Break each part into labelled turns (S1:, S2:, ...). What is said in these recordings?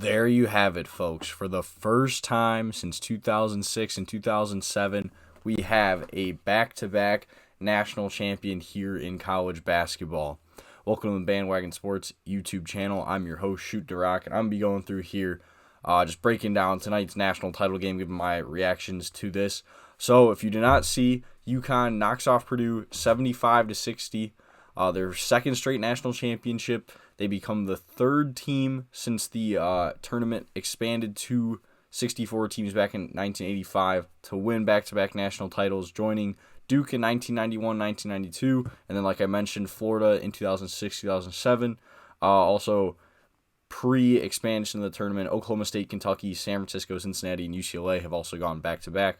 S1: There you have it, folks. For the first time since 2006 and 2007, we have a back-to-back national champion here in college basketball. Welcome to the Bandwagon Sports YouTube channel. I'm your host, DaRock, and I'm going to be going through here just breaking down tonight's national title game, giving my reactions to this. So if you did not see, UConn knocks off Purdue 75-60. Their second straight national championship. They become the third team since the tournament expanded to 64 teams back in 1985 to win back-to-back national titles, joining Duke in 1991, 1992, and then, like I mentioned, Florida in 2006, 2007. Also, pre-expansion of the tournament, Oklahoma State, Kentucky, San Francisco, Cincinnati, and UCLA have also gone back-to-back.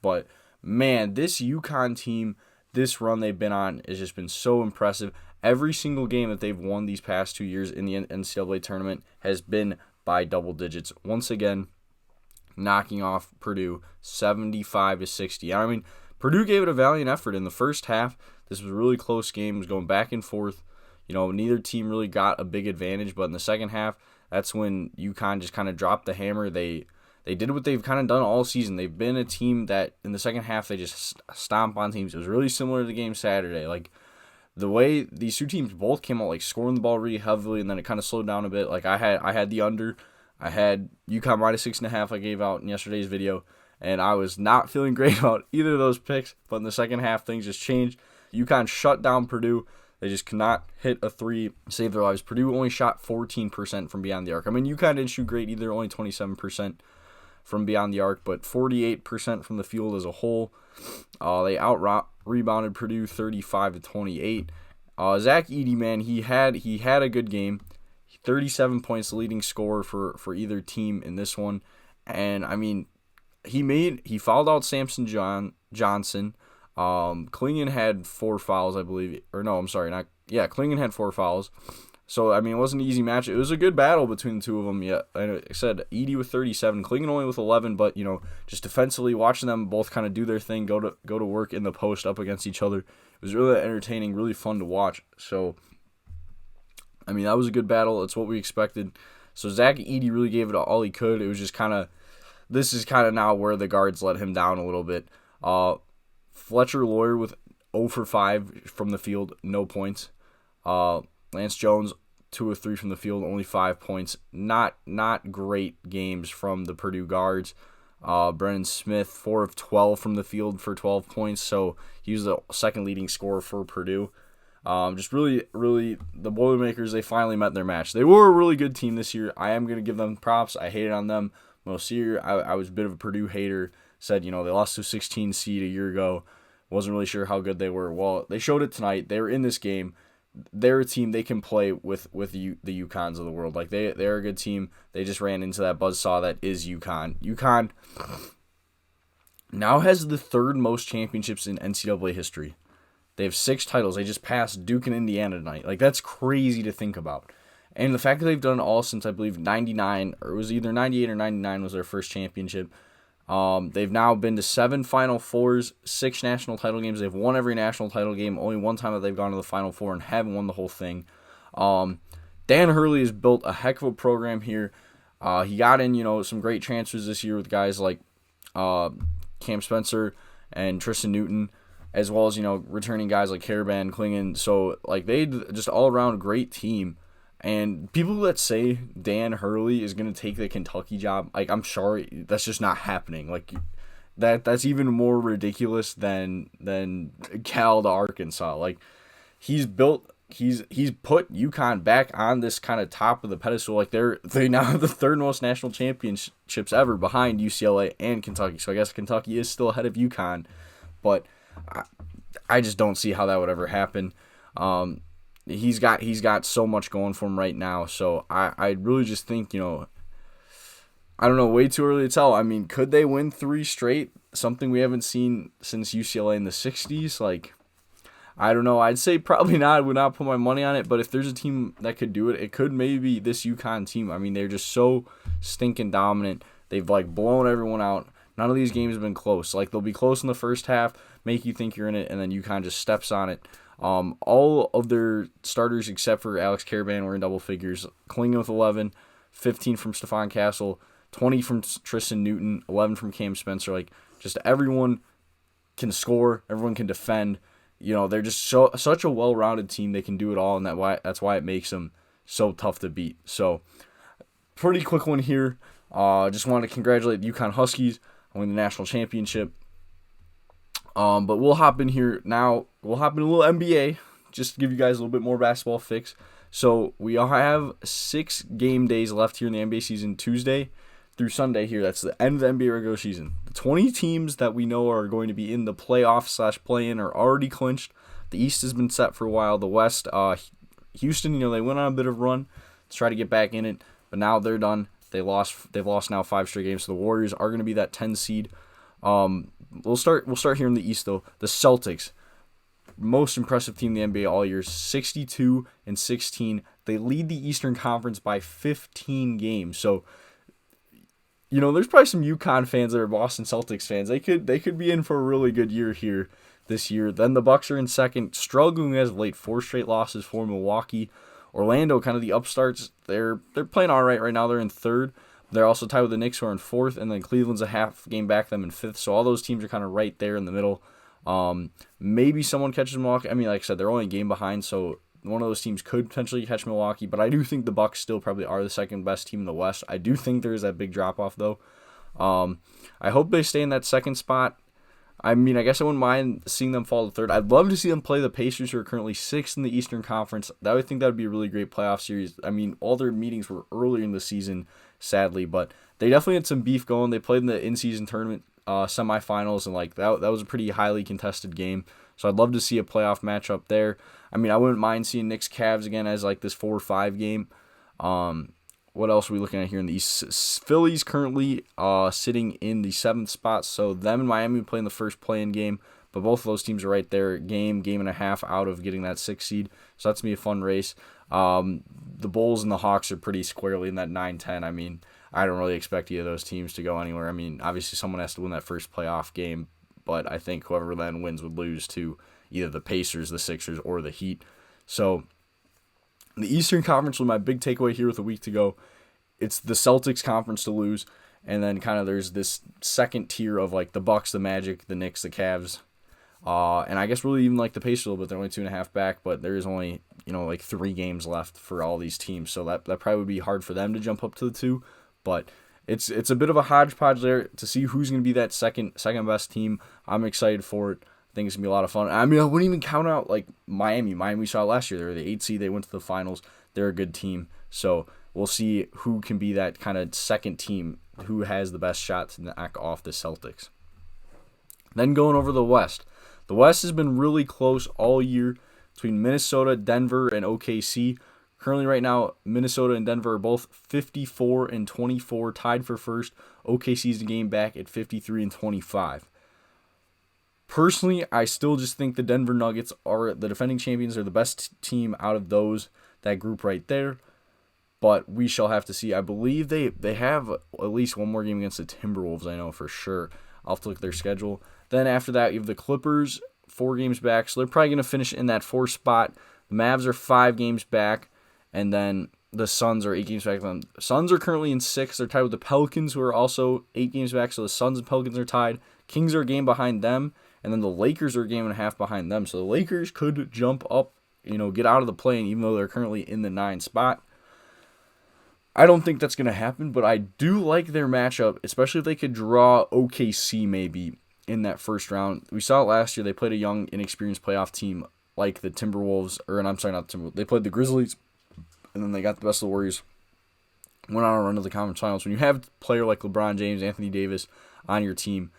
S1: But, man, this UConn team, this run they've been on has just been so impressive. Every single game that they've won these past 2 years in the NCAA tournament has been by double digits. Once again, knocking off Purdue 75-60. I mean, Purdue gave it a valiant effort in the first half. This was a really close game. It was going back and forth. You know, neither team really got a big advantage, but in the second half, that's when UConn just kind of dropped the hammer. They did what they've kind of done all season. They've been a team that in the second half, they just stomp on teams. It was really similar to the game Saturday. Like, the way these two teams both came out, like, scoring the ball really heavily, and then it kind of slowed down a bit. Like, I had the under. I had UConn minus 6.5 I gave out in yesterday's video, and I was not feeling great about either of those picks. But in the second half, things just changed. UConn shut down Purdue. They just could not hit a three, save their lives. Purdue only shot 14% from beyond the arc. I mean, UConn didn't shoot great either, only 27% from beyond the arc, but 48% from the field as a whole. They out-rebounded Purdue 35-28. Zach Edey, man, he had a good game. 37 points, the leading scorer for either team in this one. And, I mean, he fouled out Samson Johnson. Klingon had 4 fouls, I believe. Or no, I'm sorry. Klingon had 4 fouls. So, I mean, it wasn't an easy match. It was a good battle between the two of them. Yeah, like I said, Edey with 37, Klingon only with 11, but, you know, just defensively watching them both kind of do their thing, go to work in the post up against each other. It was really entertaining, really fun to watch. So, I mean, that was a good battle. It's what we expected. So, Zach Edey really gave it all he could. It was just this is kind of now where the guards let him down a little bit. Fletcher Lawyer with 0 for 5 from the field, no points. Lance Jones, 2 of 3 from the field, only 5 points. Not great games from the Purdue guards. Brennan Smith, 4 of 12 from the field for 12 points, so he was the second leading scorer for Purdue. Just really, the Boilermakers, they finally met their match. They were a really good team this year. I am going to give them props. I hated on them most year. I was a bit of a Purdue hater. Said, you know, they lost to a 16 seed a year ago. Wasn't really sure how good they were. Well, they showed it tonight. They were in this game. They're a team they can play with the UConns of the world. Like, they're a good team. They just ran into that buzzsaw that is UConn. UConn now has the third most championships in NCAA history. They have 6 titles. They just passed Duke and Indiana tonight. Like, that's crazy to think about. And the fact that they've done it all since, I believe, 99, or it was either 98 or 99 was their first championship. They've now been to 7 Final Fours, 6 national title games. They've won every national title game. Only one time that they've gone to the Final Four and haven't won the whole thing. Dan Hurley has built a heck of a program here. He got in, you know, some great transfers this year with guys like Cam Spencer and Tristan Newton, as well as, you know, returning guys like Caravan, Klingon. So, like, they just all-around great team. And people that say Dan Hurley is going to take the Kentucky job, like, I'm sorry, that's just not happening. Like, that's even more ridiculous than Cal to Arkansas. Like, he's put UConn back on this kind of top of the pedestal. Like, they now have the third most national championships ever behind UCLA and Kentucky. So I guess Kentucky is still ahead of UConn, but I just don't see how that would ever happen. He's got so much going for him right now, so I really just think, you know, I don't know, way too early to tell. I mean, could they win 3 straight? Something we haven't seen since UCLA in the 60s? Like, I don't know. I'd say probably not. I would not put my money on it, but if there's a team that could do it, it could maybe this UConn team. I mean, they're just so stinking dominant. They've, like, blown everyone out. None of these games have been close. Like, they'll be close in the first half, make you think you're in it, and then UConn just steps on it. All of their starters except for Alex Caravan were in double figures. Klingon with 11, 15 from Stephon Castle, 20 from Tristan Newton, 11 from Cam Spencer. Like, just everyone can score, everyone can defend. They're just such a well-rounded team. They can do it all, and that's why it makes them so tough to beat. So, pretty quick one here. Just wanted to congratulate the UConn Huskies on winning the national championship. But we'll hop in here now. We'll hop in a little NBA, just to give you guys a little bit more basketball fix. So, we have 6 game days left here in the NBA season, Tuesday through Sunday here. That's the end of the NBA regular season. The 20 teams that we know are going to be in the playoff/play-in are already clinched. The East has been set for a while. The West, Houston, they went on a bit of a run to try to get back in it, but now they're done. They've lost now 5 straight games. So the Warriors are going to be that 10 seed. We'll start here in the East though. The Celtics, most impressive team in the NBA all year, 62-16. They lead the Eastern Conference by 15 games. So, there's probably some UConn fans that are Boston Celtics fans. They could be in for a really good year here this year. Then the Bucks are in second, struggling as of late, 4 straight losses for Milwaukee. Orlando, kind of the upstarts, they're playing all right now. They're in third. They're also tied with the Knicks, who are in fourth, and then Cleveland's a half game back them in fifth. So all those teams are kind of right there in the middle. Maybe someone catches Milwaukee. I mean, like I said, they're only a game behind, so one of those teams could potentially catch Milwaukee. But I do think the Bucks still probably are the second best team in the West. I do think there is that big drop off though. I hope they stay in that second spot. I mean, I guess I wouldn't mind seeing them fall to third. I'd love to see them play the Pacers, who are currently 6th in the Eastern Conference. I would think that would be a really great playoff series. I mean, all their meetings were earlier in the season, sadly, but they definitely had some beef going. They played in the in-season tournament semifinals, and that was a pretty highly contested game. So I'd love to see a playoff matchup there. I mean, I wouldn't mind seeing Knicks Cavs again as like this 4-5 game. What else are we looking at here in the East? Philly's currently sitting in the 7th spot, so them and Miami playing the first play-in game, but both of those teams are right there, game and a half out of getting that 6th seed, so that's going to be a fun race. The Bulls and the Hawks are pretty squarely in that 9-10. I mean, I don't really expect either of those teams to go anywhere. I mean, obviously someone has to win that first playoff game, but I think whoever then wins would lose to either the Pacers, the Sixers, or the Heat. So the Eastern Conference was my big takeaway here with a week to go. It's the Celtics conference to lose, and then kind of there's this second tier of like the Bucks, the Magic, the Knicks, the Cavs, and I guess really even like the Pacers a little bit. They're only 2.5 back, but there is only like 3 games left for all these teams, so that probably would be hard for them to jump up to the 2. But it's a bit of a hodgepodge there to see who's going to be that second best team. I'm excited for it. I think it's going to be a lot of fun. I mean, I wouldn't even count out like Miami. Miami we saw last year. They were the 8th seed. They went to the finals. They're a good team. So we'll see who can be that kind of second team who has the best shot to knock off the Celtics. Then going over the West. The West has been really close all year between Minnesota, Denver, and OKC. Currently right now, Minnesota and Denver are both 54-24, tied for first. OKC's the game back at 53-25. Personally, I still just think the Denver Nuggets are the defending champions. They're the best team out of that group right there. But we shall have to see. I believe they have at least one more game against the Timberwolves, I know for sure. I'll have to look at their schedule. Then after that, you have the Clippers, 4 games back. So they're probably going to finish in that 4th spot. The Mavs are 5 games back. And then the Suns are 8 games back. The Suns are currently in 6th. They're tied with the Pelicans, who are also 8 games back. So the Suns and Pelicans are tied. Kings are a game behind them. And then the Lakers are a game and a half behind them. So the Lakers could jump up, get out of the play-in, even though they're currently in the 9th spot. I don't think that's going to happen, but I do like their matchup, especially if they could draw OKC maybe in that first round. We saw it last year. They played a young, inexperienced playoff team like the Timberwolves, not the Timberwolves. They played the Grizzlies, and then they got the best of the Warriors. Went on a run to the conference finals. When you have a player like LeBron James, Anthony Davis on your team,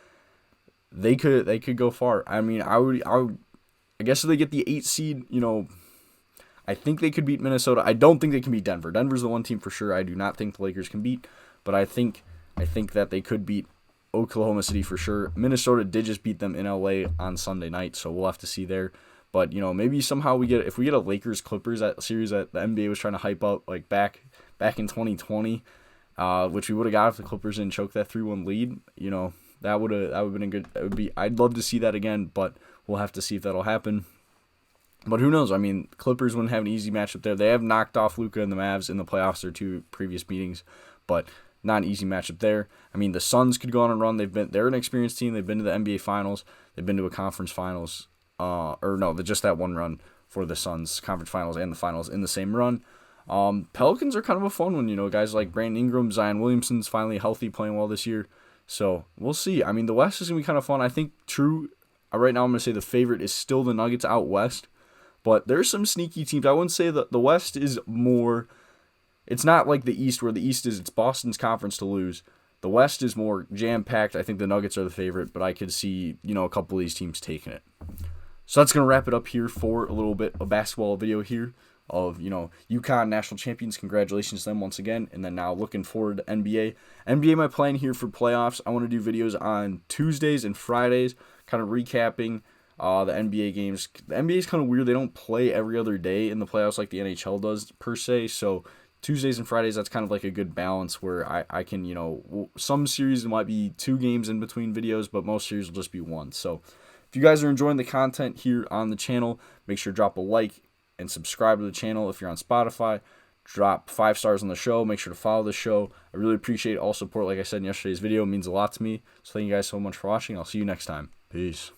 S1: they could go far. I mean, I guess if they get the 8th seed, I think they could beat Minnesota. I don't think they can beat Denver. Denver's the one team for sure I do not think the Lakers can beat, but I think that they could beat Oklahoma City for sure. Minnesota did just beat them in LA on Sunday night, so we'll have to see there. But maybe somehow if we get a Lakers Clippers series that the NBA was trying to hype up like back in 2020, which we would have got if the Clippers didn't choke that 3-1 lead. That would have been a good. I'd love to see that again, but we'll have to see if that'll happen. But who knows? I mean, Clippers wouldn't have an easy matchup there. They have knocked off Luka and the Mavs in the playoffs their 2 previous meetings, but not an easy matchup there. I mean, the Suns could go on a run. They're an experienced team. They've been to the NBA Finals. They've been to a conference finals. Just that one run for the Suns, conference finals and the finals in the same run. Pelicans are kind of a fun one. Guys like Brandon Ingram, Zion Williamson's finally healthy, playing well this year. So we'll see. I mean, the West is going to be kind of fun. I think right now I'm going to say the favorite is still the Nuggets out West. But there's some sneaky teams. I wouldn't say that the West is more. It's not like the East, where the East it's Boston's conference to lose. The West is more jam-packed. I think the Nuggets are the favorite, but I could see, a couple of these teams taking it. So that's going to wrap it up here for a little bit of basketball video here of, UConn national champions. Congratulations to them once again. And then now looking forward to NBA. NBA, my plan here for playoffs, I want to do videos on Tuesdays and Fridays, kind of recapping the NBA games. The NBA is kind of weird. They don't play every other day in the playoffs like the NHL does, per se. So Tuesdays and Fridays, that's kind of like a good balance where I can, some series might be 2 games in between videos, but most series will just be 1. So if you guys are enjoying the content here on the channel, make sure to drop a like and subscribe to the channel. If you're on Spotify, drop 5 stars on the show. Make sure to follow the show. I really appreciate all support. Like I said in yesterday's video, it means a lot to me. So thank you guys so much for watching. I'll see you next time. Peace.